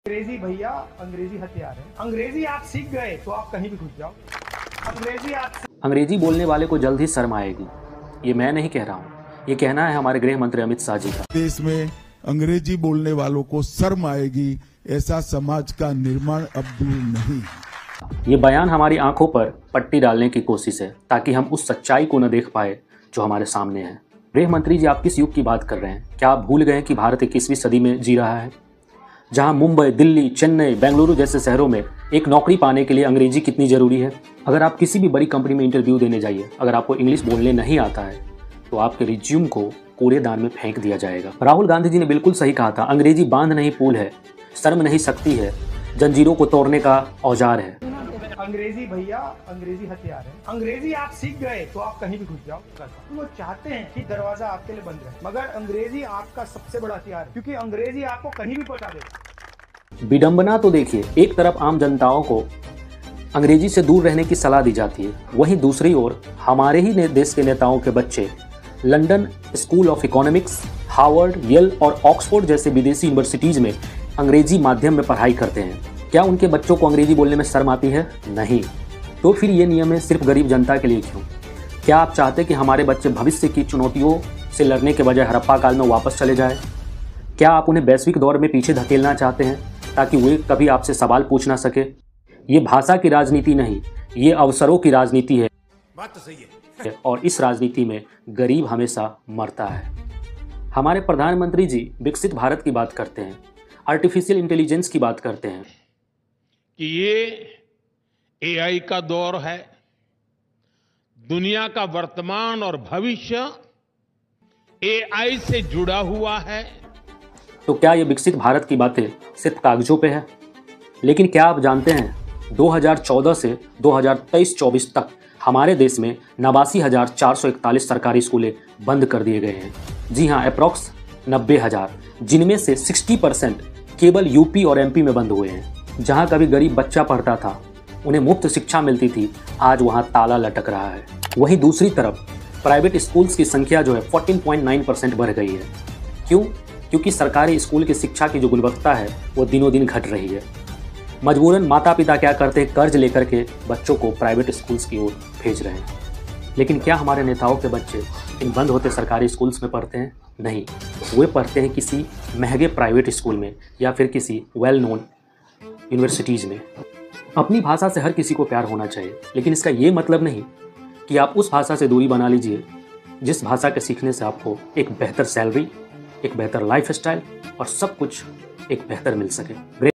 अंग्रेजी भैया, अंग्रेजी हथियार है। अंग्रेजी आप सीख गए तो आप कहीं भी घुस जाओ। अंग्रेजी बोलने वाले को जल्द ही शर्म आएगी। ये मैं नहीं कह रहा हूँ, ये कहना है हमारे गृह मंत्री अमित शाह जी का। देश में अंग्रेजी बोलने वालों को शर्म आएगी, ऐसा समाज का निर्माण अब दूर नहीं। ये बयान हमारी आंखों पर पट्टी डालने की कोशिश है ताकि हम उस सच्चाई को न देख पाए जो हमारे सामने है। गृह मंत्री जी, आप किस युग की बात कर रहे हैं? क्या आप भूल गए कि भारत 21वीं सदी में जी रहा है, जहां मुंबई, दिल्ली, चेन्नई, बेंगलुरु जैसे शहरों में एक नौकरी पाने के लिए अंग्रेजी कितनी ज़रूरी है। अगर आप किसी भी बड़ी कंपनी में इंटरव्यू देने जाइए, अगर आपको इंग्लिश बोलने नहीं आता है तो आपके रिज्यूम को कूड़ेदान में फेंक दिया जाएगा। राहुल गांधी जी ने बिल्कुल सही कहा था, अंग्रेजी बांध नहीं पुल है, शर्म नहीं शक्ति है, जंजीरों को तोड़ने का औजार है। अंग्रेजी भैया, अंग्रेजी हथियार है। अंग्रेजी आप सीख गए तो आप कहीं भी घुस जाओ। वो चाहते हैं कि दरवाजा आपके लिए बंद रहे, मगर अंग्रेजी आपका सबसे बड़ा हथियार है, क्योंकि अंग्रेजी आपको कहीं भी पहुंचा देगा। विडंबना तो देखिए, एक तरफ आम जनताओं को अंग्रेजी से दूर रहने की सलाह दी जाती है, वहीं दूसरी ओर हमारे ही देश के नेताओं के बच्चे London School of Economics, Harvard, Yale और ऑक्सफोर्ड जैसे विदेशी यूनिवर्सिटीज में अंग्रेजी माध्यम में पढ़ाई करते हैं। क्या उनके बच्चों को अंग्रेजी बोलने में शर्म आती है? नहीं। तो फिर ये नियम है सिर्फ गरीब जनता के लिए क्यों? क्या आप चाहते कि हमारे बच्चे भविष्य की चुनौतियों से लड़ने के बजाय हड़प्पा काल में वापस चले जाएं? क्या आप उन्हें वैश्विक दौर में पीछे धकेलना चाहते हैं ताकि वे कभी आपसे सवाल पूछ ना सके? ये भाषा की राजनीति नहीं, ये अवसरों की राजनीति है। बात तो सही है। और इस राजनीति में गरीब हमेशा मरता है। हमारे प्रधानमंत्री जी विकसित भारत की बात करते हैं, आर्टिफिशियल इंटेलिजेंस की बात करते हैं कि ये एआई का दौर है, दुनिया का वर्तमान और भविष्य एआई से जुड़ा हुआ है। तो क्या ये विकसित भारत की बातें सिर्फ कागजों पे है? लेकिन क्या आप जानते हैं 2014 से 2023-24 तक हमारे देश में 89,441 सरकारी स्कूलें बंद कर दिए गए हैं। जी हाँ, अप्रॉक्स 90,000, जिनमें से 60% केवल यूपी और एमपी में बंद हुए हैं। जहाँ कभी गरीब बच्चा पढ़ता था, उन्हें मुफ्त शिक्षा मिलती थी, आज वहाँ ताला लटक रहा है। वहीं दूसरी तरफ प्राइवेट स्कूल्स की संख्या जो है 14.9% बढ़ गई है। क्यों? क्योंकि सरकारी स्कूल की शिक्षा की जो गुणवत्ता है वो दिनों दिन घट रही है। मजबूरन माता पिता क्या करते हैं, कर्ज लेकर के बच्चों को प्राइवेट स्कूल्स की ओर भेज रहे हैं। लेकिन क्या हमारे नेताओं के बच्चे इन बंद होते सरकारी स्कूल्स में पढ़ते हैं? नहीं, वे पढ़ते हैं किसी महंगे प्राइवेट स्कूल में या फिर किसी वेल नोन यूनिवर्सिटीज़ में। अपनी भाषा से हर किसी को प्यार होना चाहिए, लेकिन इसका ये मतलब नहीं कि आप उस भाषा से दूरी बना लीजिए जिस भाषा के सीखने से आपको एक बेहतर सैलरी, एक बेहतर लाइफ स्टाइल और सब कुछ एक बेहतर मिल सके।